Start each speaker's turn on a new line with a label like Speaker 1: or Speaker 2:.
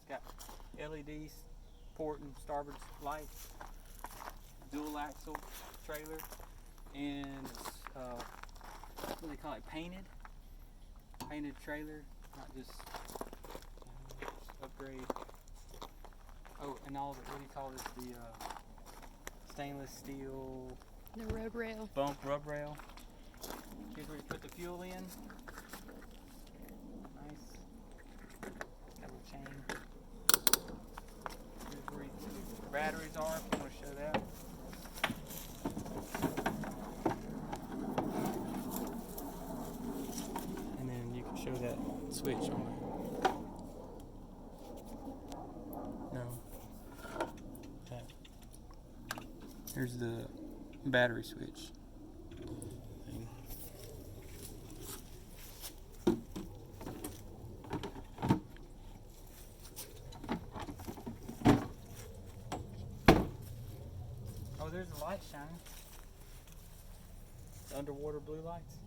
Speaker 1: got LEDs, port and starboard lights, dual axle trailer, and what do they call it? Painted trailer, not just upgrade. Oh, and all the, what do you call this? The stainless steel.
Speaker 2: The rub rail.
Speaker 1: Bump rub rail. Here's where you put the fuel in. Nice. Got a little chain. Here's where the batteries are, if you want to show that. And then you can show that switch on there. No. Okay. Here's the battery switch. Oh, there's the light shining. The underwater blue lights.